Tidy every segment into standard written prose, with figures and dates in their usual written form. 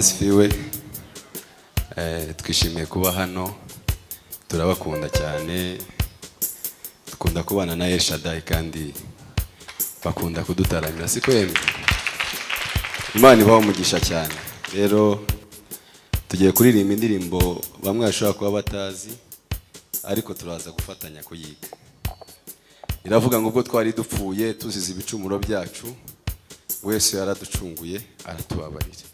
Sifiwe. Twishimiye kuba hano, turabakunda cyane, dukunda kubana na El Shaddai kandi bakunda kudutaramira, siko yemwe? Imana ibaho umugisha cyane. Rero tugiye kuririmba indirimbo bamwe bashobora kuba batazi, ariko turaza gufatanya kuyiga. Iravuga ngo ubwo twari dupfuye tuzize ibicumuro byacu, wese yaraducunguye aratubabarira.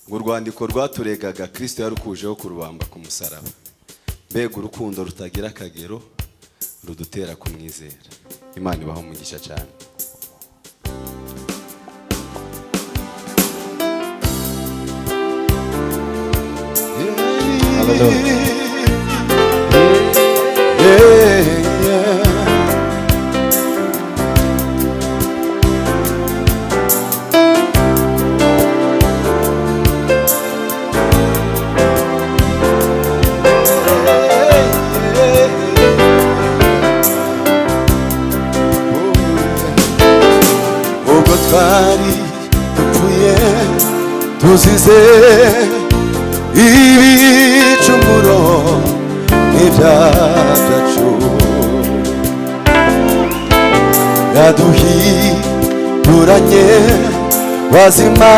Ngo urwandiko rwaturegaga Kristo yarukujeho kurubamba ku musaraba. Mbega urukundo rutagira akagero rudutera kumwizera. Imana ibaho umugisha cyane. twari dupfuye tuzize ibicumuro n'ibyacu, yaduhinduranye bazima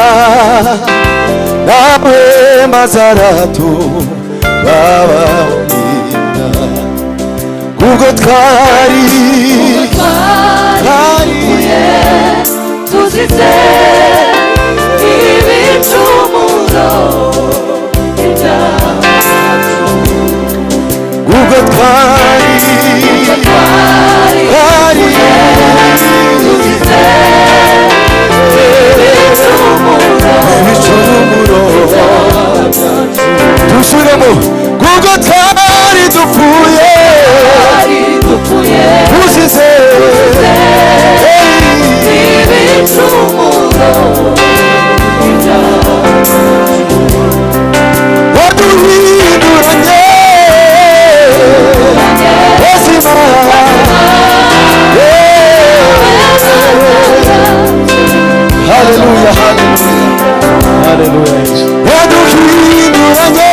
nawe maze aratubabarira. Ubwo twari tuzize ibicumuro n'ibyacu, ubwo twari tuzize ibicumuro dusubiremo. Ubwo twari dupfuye tuzize waduhinduranye bazima, haleluya haleluya, waduhinduranye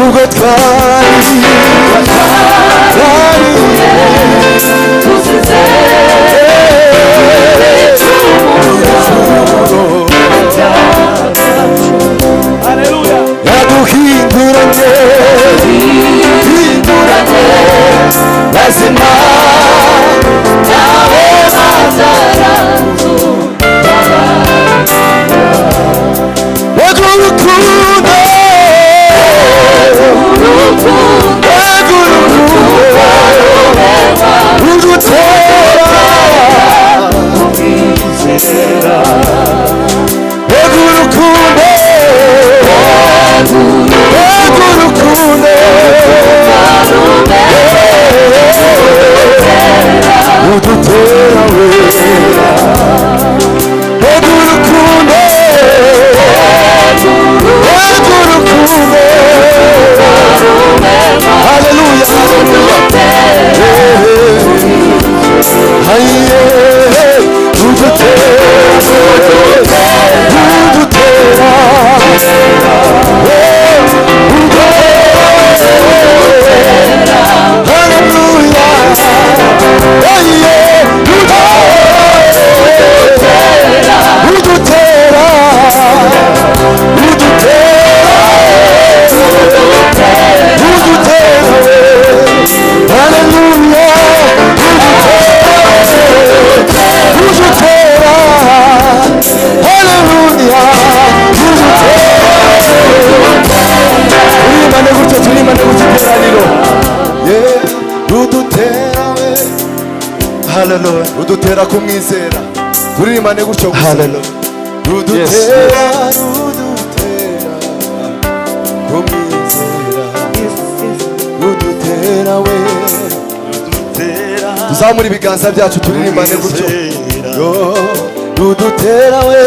ubwo twari tuzize haleluya, yaduhinduranye bazima nawe mazaratu urukundo udutera kumwizera, turirimane gutyo gusa. Udutera kumwizera, udutera we, tuzamura ibiganza byacu turirimane gutyo. Udutera we,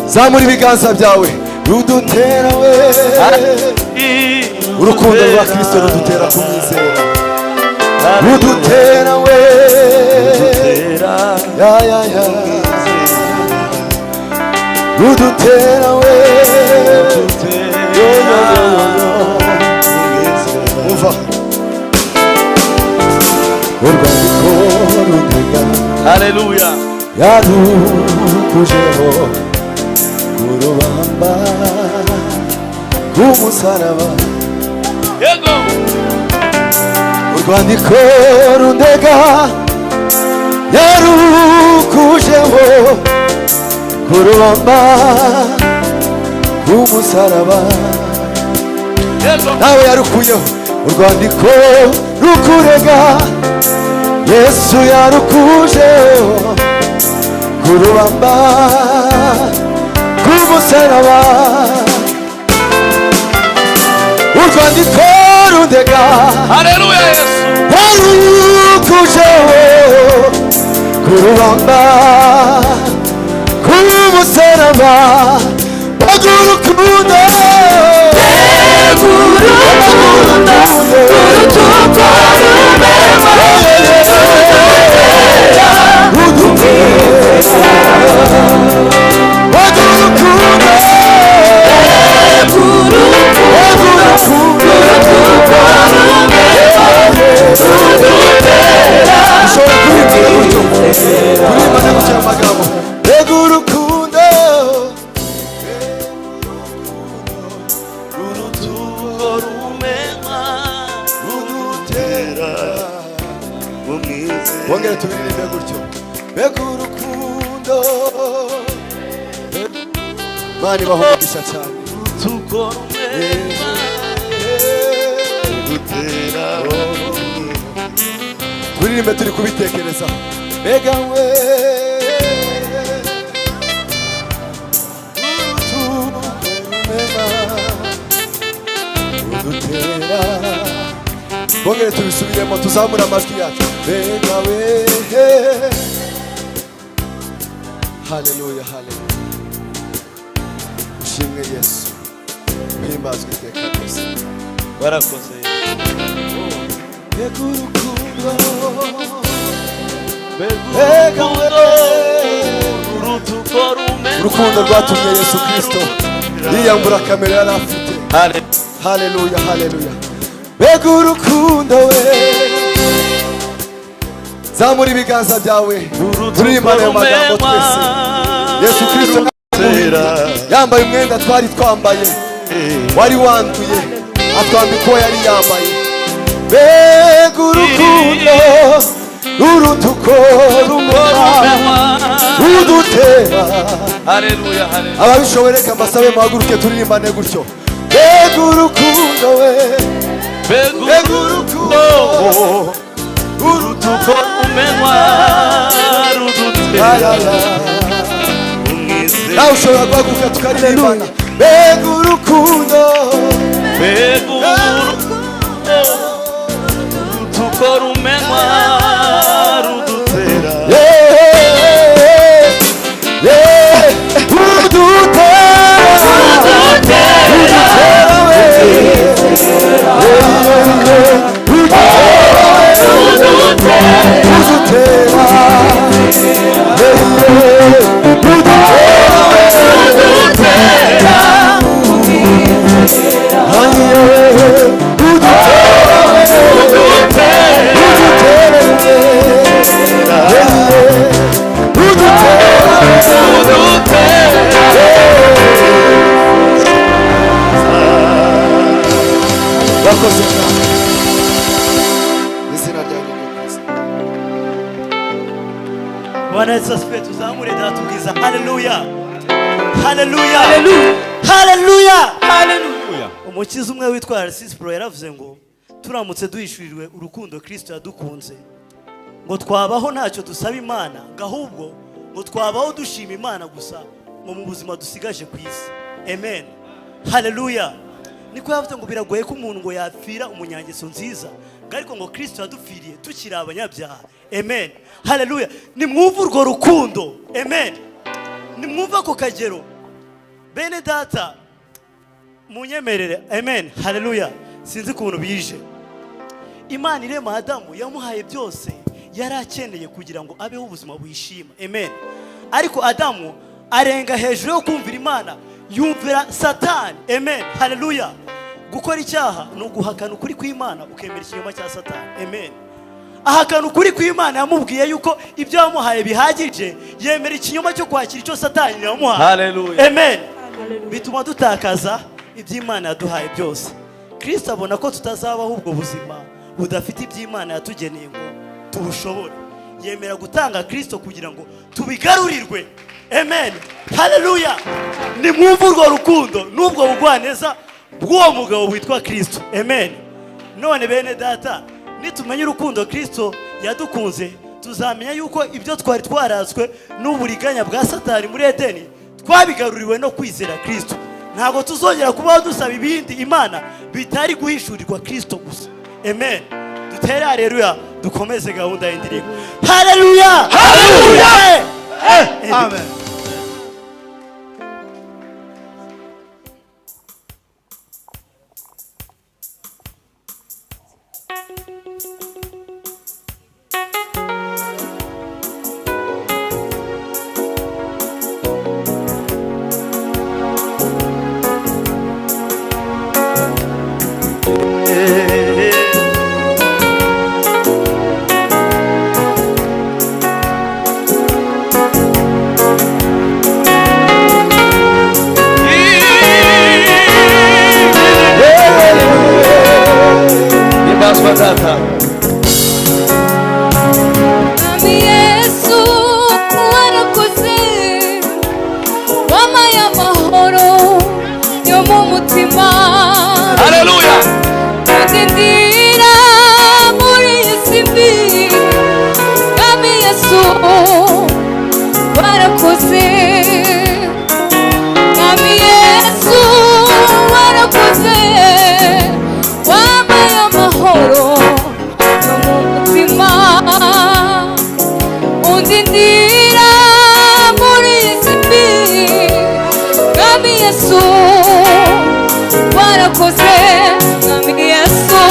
zamura ibiganza byawe, rudutera we urukundo rwa Kristo rudutera kumwizera rudutera we ya ya ya rudutera we umva urwandiko rutega haleluya yadukujeho kurubamba kumusaraba yego urwandiko rundega yarukujeho kurubamba kumusaraba yego nawe yarukuyeho urwandiko rukurega Yesu yarukujeho kurubamba kumusaraba urwandiko rundega haleluya Yesu yarukujeho kurubamba kumusaraba bagurukundo wongere tubiririmbe gutyo mbega urukundo mani bahumugisha cyane turirimbe turi kubitekereza mbega we udutera bongere tubisubiremo tuzamura amajwi yacu mbega we haleluya haleluya ushimwe Yesu uhimbazwe iteka ryose warakoze mbega urukundo mbega we urukundo rwatumye Yesu Kristo yiyambura kamere yari afite haleluya haleluya mbega urukundo we zamura ibiganza byawe turirimane ayo magambo twese Yesu Kristo yambaye umwenda twari twambaye wari wanduye atwambika uwo yari yambaye mbega urukundo rurutuko rumema rudutera haleluya haleluya ababishoboye reka mbasabe muhaguruke turirimbane gutyo mbega urukundo we mbega urukundo urutuko rumenwa rudutera nawe ushobora guhaguruka tukaririmbana mbega urukundo mbega urutuko rumenwa rudutera Bwana Yesu asifiwe. Tuzamure data tubwiza haleluya haleluya haleluya haleluya. Umukiza umwe witwa Narcisse Pro yaravuze ngo turamutse duhishurirwe urukundo Kristo yadukunze ngo twabaho ntacyo dusaba Imana ngahubwo ngo twabaho dushima Imana gusa mu buzima dusigaje ku isi. Amen haleluya. Niko yavuze ngo biragoye ko umuntu ngo yapfira umunyangeso nziza ariko ngo Kristo yadupfiriye tukiri abanyabyaha. Amen haleluya. Nimwumva urwo rukundo. Amen nimwumva ko kagero bene data munyemerere amen haleluya sinzi ukuntu bije Imana irema Adamu yamuhaye byose yari akeneye kugira ngo abeho ubuzima bwishima amen ariko Adamu arenga hejuru yo kumvira Imana yumvira Satani amen haleluya gukora icyaha no guhakana ukuri kw'Imana ukemera ikinyoma cya Satani amen ahakana ukuri kw'Imana yamubwiye yuko ibyo yamuhaye bihagije yemera ikinyoma cyo kwakira icyo Satani yamuhaye Hallelujah. amen bituma dutakaza iby'Imana yaduhaye byose Kristo abona ko tutazabaho ubwo buzima budafite iby'Imana yatugeneye ngo tubushobore yemera gutanga Kristo kugira ngo tubigarurirwe amen haleluya ni mwumva urwo rukundo n'ubwo bugwaneza bw'uwo mugabo witwa Kristo amen none bene data nitumenya urukundo Kristo yadukunze tuzamenya yuko ibyo twari twarazwe n'uburiganya bwa Satani muri Edeni twabigaruriwe no kwizera Kristo ntago tuzongera kubaho dusaba ibindi Imana bitari guhishurirwa Kristo gusa amen dutere haleluya dukomeze gahunda y'indirimbo haleluya haleluya amen Ami Yesu warakoze wamaye amahoro yo mu mutima Hallelujah. udindira muri iyi si mbi Ami Yesu warakoze Ami Yesu warakoze wamaye amahoro yo mu mutima undindira muri iyi si mbi Ami Yesu warakoze Ami Yesu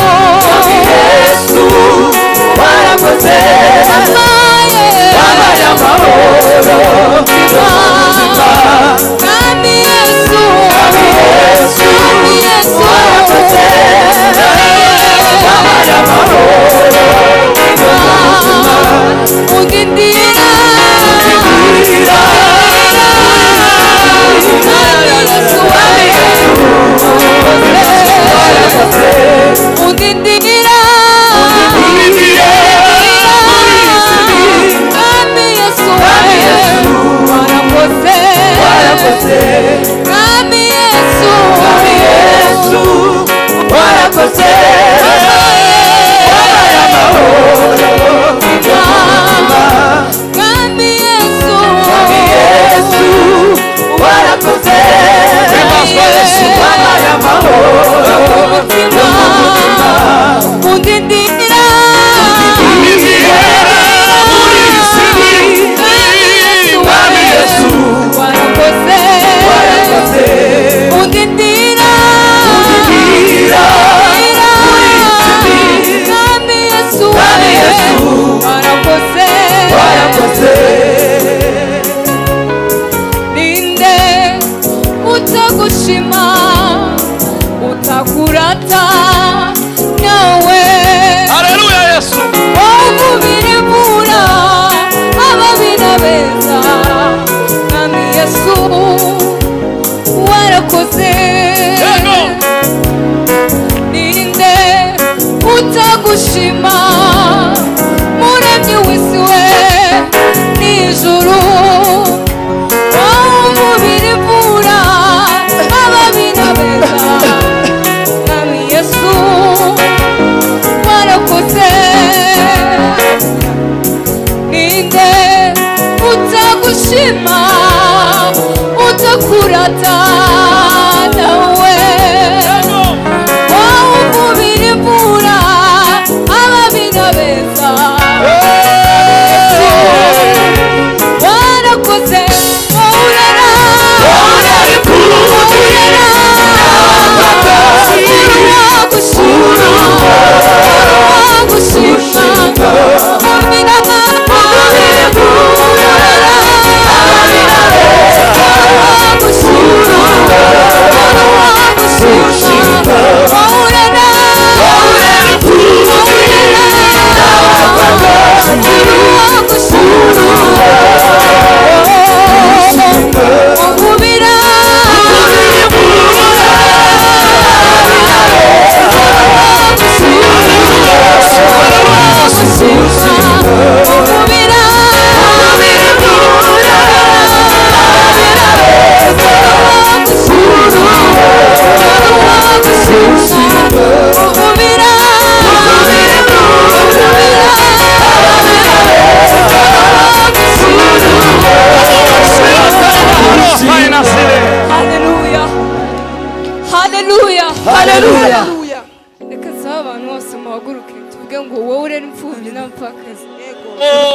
Hallelujah. Hallelujah. Reka saba abantu bose muhaguruke tuvuge ngo wowe urera imfubyi n'abapfakazi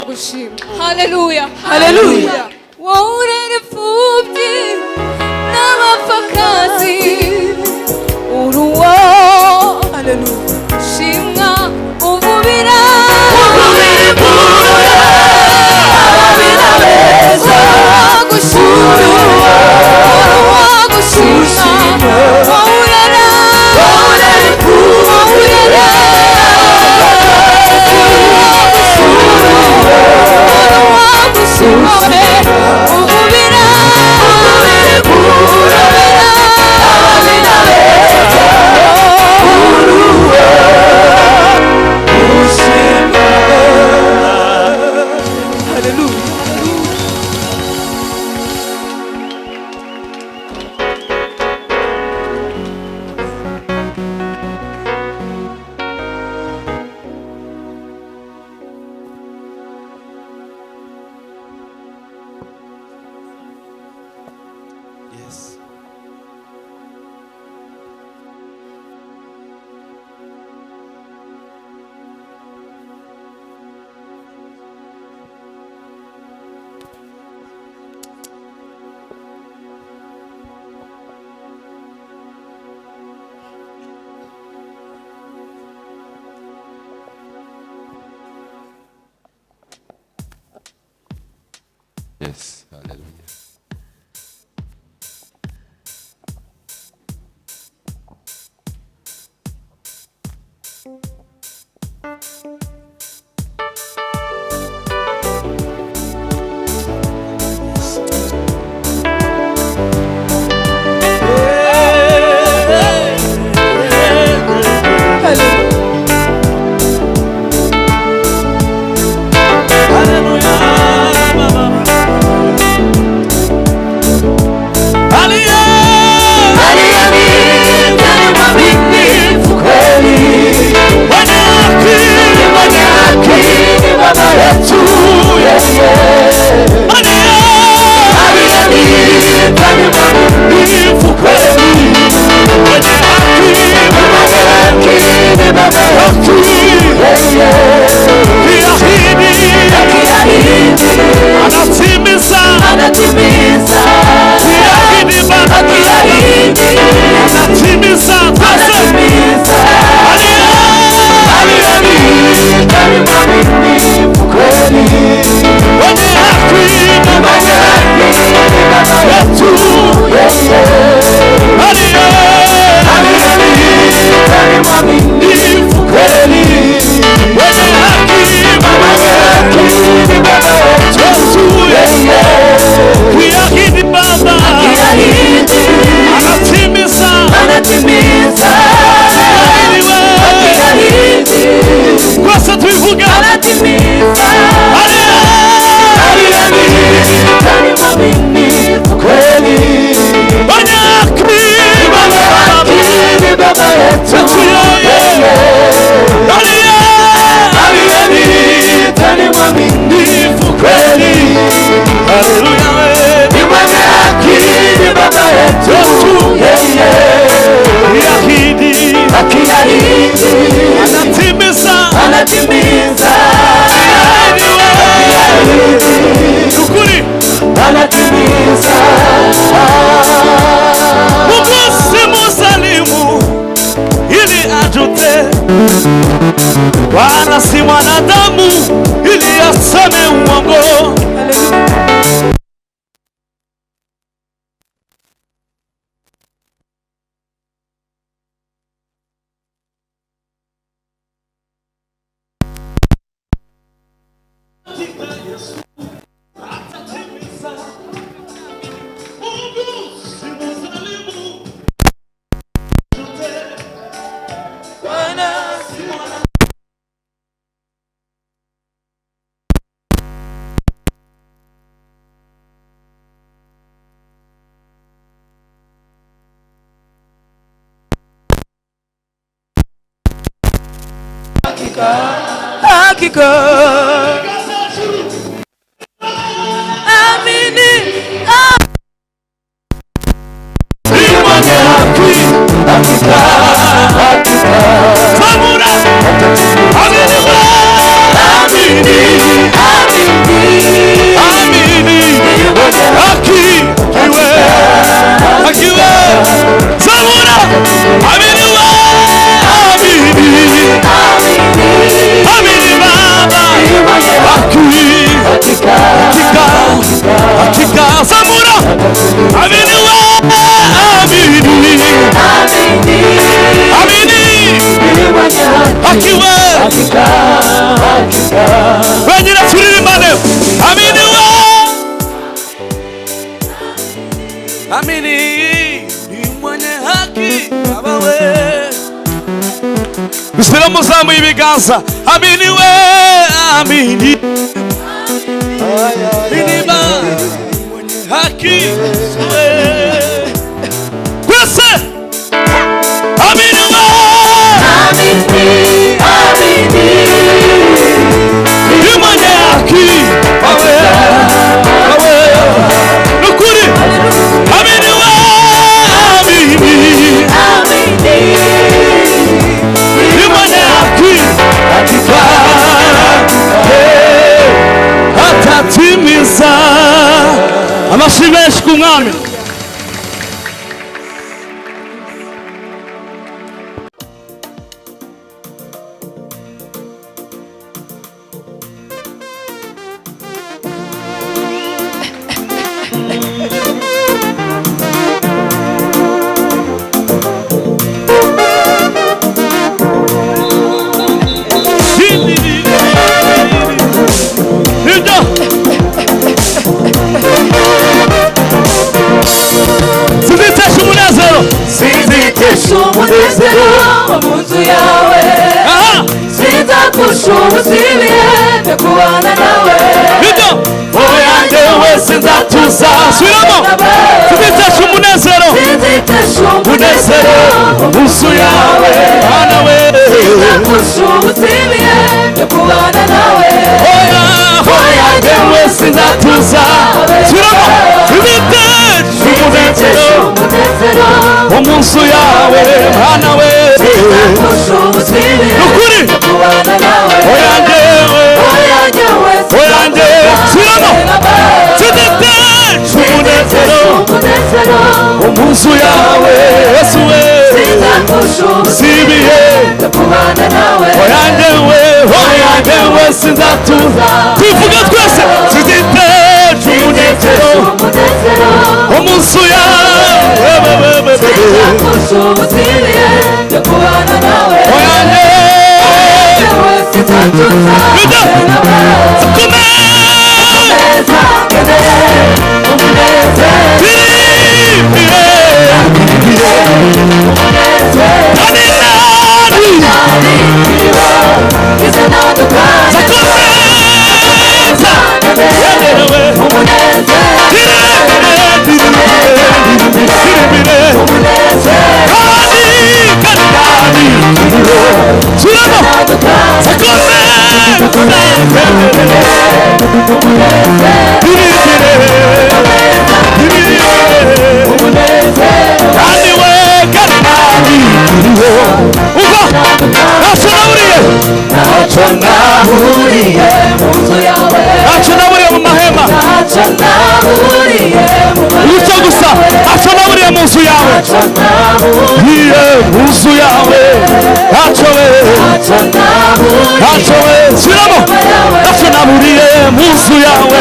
gushima. Hallelujah. Hallelujah. Wowe urera imfubyi n'abapfakazi uruwo. Hallelujah. Shimwa uvubira ababira beza gushima. Yes, hallelujah. Bwana si mwanadamu ili aseme uongo. Hakika amini, mwenye haki amini we, amini, amini baba, hakika zamura, amini we, amini, hakiwe, wengine turirimane, amini we, amini ni mwenye haki baba we. Bismillah muzamu ibiganza, amini we, amini, amini ba mwenye haki we. Kwese amini we, amini, amini ni mwenye haki bawe, bawe nukuri, amini we, amini, amini ni mwenye haki hakika atatimiza. Amashyi menshi ku mwami. umunezero wo mu nzu yawe, sinzakurusha ubuzibiye byo kubana nawe, wowe yanjye wese nzatuza. Sinzitesha umunezero wo mu nzu yawe, sinzakurusha ubuzibiye byo kubana nawe, wowe yanjye wese nzatuza. Sinzitesha umunezero wo mu nzu yawe, mwana we, sinzakurusha ubuzibiye byo kubana nawe, wowe yanjye wese umunezero wo mu nzu yawe, Yesu we, sibiye oyanjye we sinzatuza. Twivuge twese, sinzitesha umunezero wo mu nzu yawe, oyanjye mu mahema, icyo gusa naburiye mu nzu yawe, mu nzu yawe ntacyo we, shyiramo, ntacyo naburiye mu nzu yawe,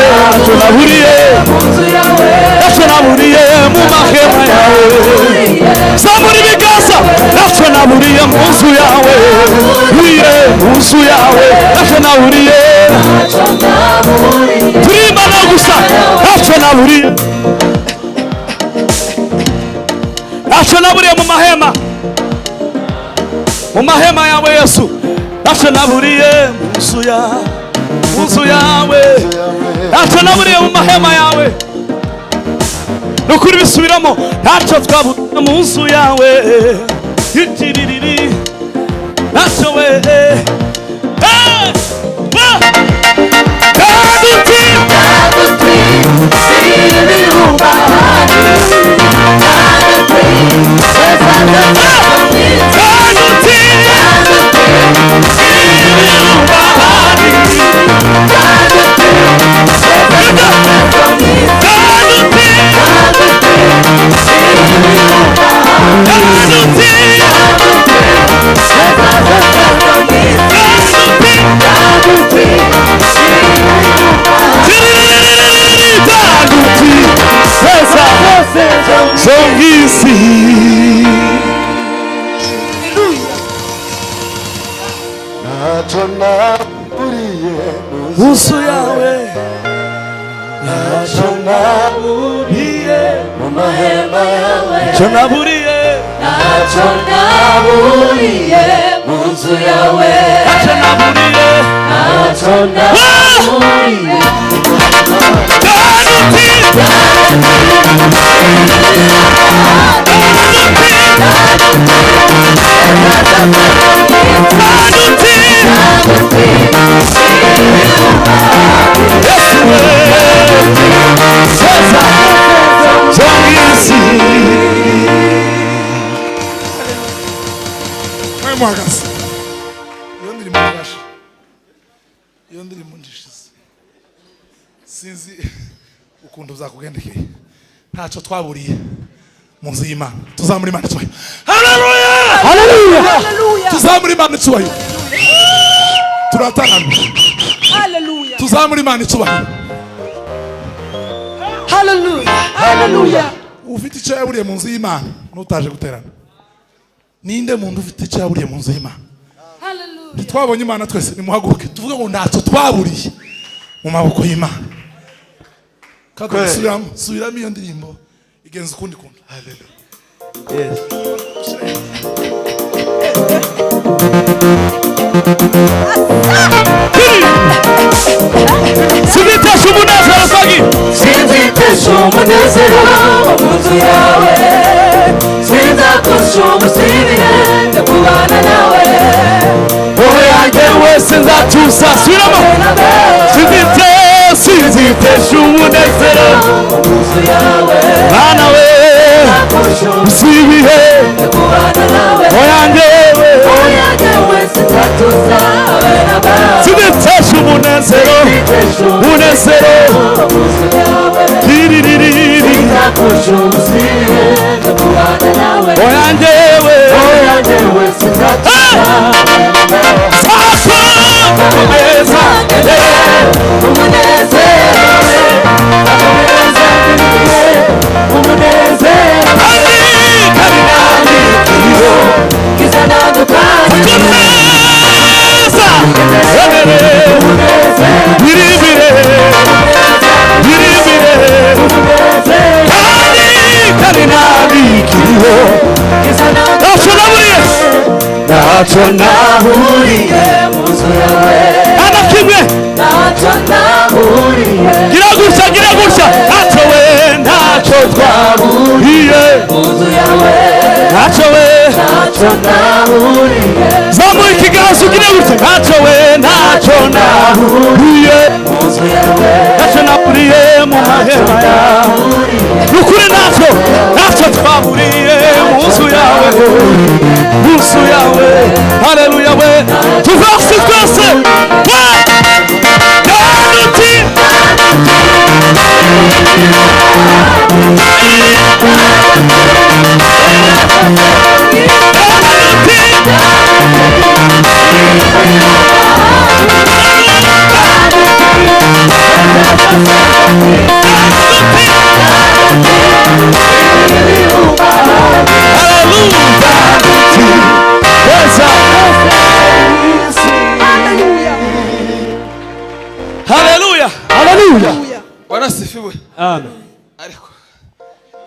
ntacyo naburiye mu mahema yawe, zamura ibiganza, ntacyo naburiye mu nzu yawe, mu nzu yawe ntacyo naburiye, turimana gusa, ntacyo naburiye, ntacyo naburiye mu mahema yawe Yesu, ntacyo naburiye mu nzu yawe, ntacyo naburiye mu mahema yawe, nukuri bisubiramo, ntacyo twaburiye mu nzu yawe, ntacyo we, Don't ntacyo naburiye munzu yawe ntacyo naburiye mu mahema yawe ntacyo naburiye ntacyo naburiye mu nzu yawe ntacyo naburiye ntacyo naburiye muhagaze iyo ndirimbo nirashe iyo ndirimbo ndishize sinzi ukuntu uzakugendekeye ntacyo twaburiye mu nzu y'Imana tuzamura Imana icyubahiro haleluya haleluya tuzamura Imana icyubahiro turatarana haleluya tuzamura Imana icyubahiro haleluya haleluya ufite icyo yaburiye mu nzu y'Imana n'utaje guterana ninde muntu ufite icyo yaburiye mu nzu y'Imana ntitwabonye Imana twese nimuhaguruke tuvuge ngo ntacyo twaburiye mu maboko y'Imana kako subiramo iyo ndirimbo igenza ukundi kuntu haleluya sinzitesha umunezero sagi sinzitesha umunezero mu nzu yawe sinzakusha umusibire no kubana nawe wowe yanjye wese nzatuza subiramo sinzitesha umunezero mu nzu yawe bana we usibihe no kubana nawe wowe yanjye wese nzatuza abana bawe sinzitesha umunezero umunezero mu nzu yawe diririri sinzakusha umusibire no kubana nawe wowe yanjye wese nzatuza ntacyo naburiye mu nzu yawe ana kimwe ntacyo naburiye gira gutya ntacyo we ntacyo twaburiye mu nzu yawe ntacyo we ntacyo naburiye zamura ikiganza ugire gutya ntacyo we ntacyo naburiye mu nzu yawe ntacyo naburiye mu mahema yawe nukuri ntacyo twaburiye mu nzu yawe mu nzu yawe haleluya we tuvasi twese nanuti haleluya wanasifiwe amen ariko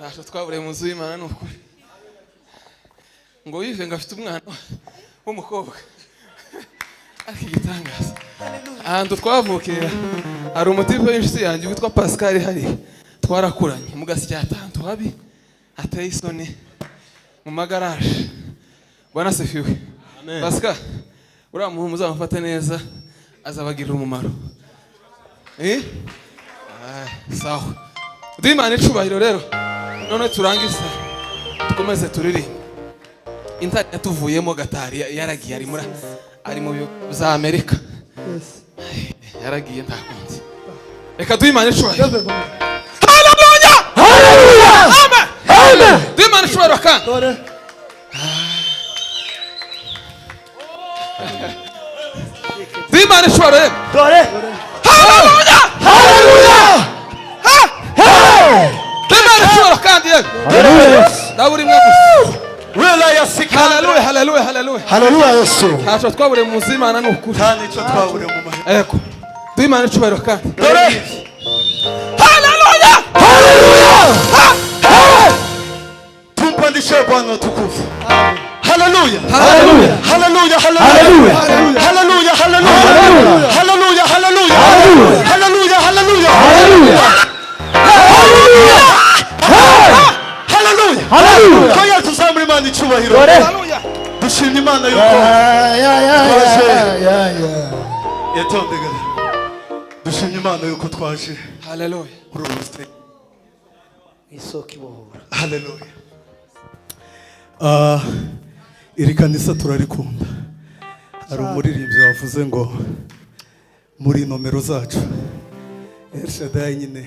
ntacyo twaburiye mu nzu y'Imana n'ukuri ngo yive ngo afite umwana w'umukobwa ariko igitangaza ahantu twavukira hari umutipe w'inshuti yanjye witwa Pascal hari twarakuranye mu gasyata ahantu habi hateye isoni mu magaraje wanasifiwe Pascal uriya muhungu muzamufate neza azabagirira umumaro sawa Imana icubahiro rero none turangiza dukomeze turirimbe intari yatuvuyemo gatari yaragiye ari mu za Amerika yaragiye ntakundi reka Imana icubahiro haleluya amen amen Imana icubahiro kandi Imana icubahiro dore haleluya haleluya Imana icubahiro kandi yewe ndaburi mwe gusa wela yasika. haleluya haleluya haleluya Haleluya Yesu. ntacyo twaburiye mu nzu y'Imana ni ukuri Nta nicyo twabure mu mahema. ego duhe Imana icyubahiro kandi Dore. haleluya Tumpandishe Bwana tukufu. Haleluya. haleluya Haleluya. Haleluya. Haleluya. Haleluya. Haleluya. Haleluya. Haleluya. Haleluya. Haleluya. Haleluya. Koya tuzamure Imana icyubahiro. haleluya Dushimye Imana yuko yatondega. Dushimye Imana yuko twaje. haleluya Urubusite. isoko ibohora. Haleluya. Iri kanisa turarikunda. Hari umuririmbyi wavuze ngo muri nomero zacu El Shaddai nyine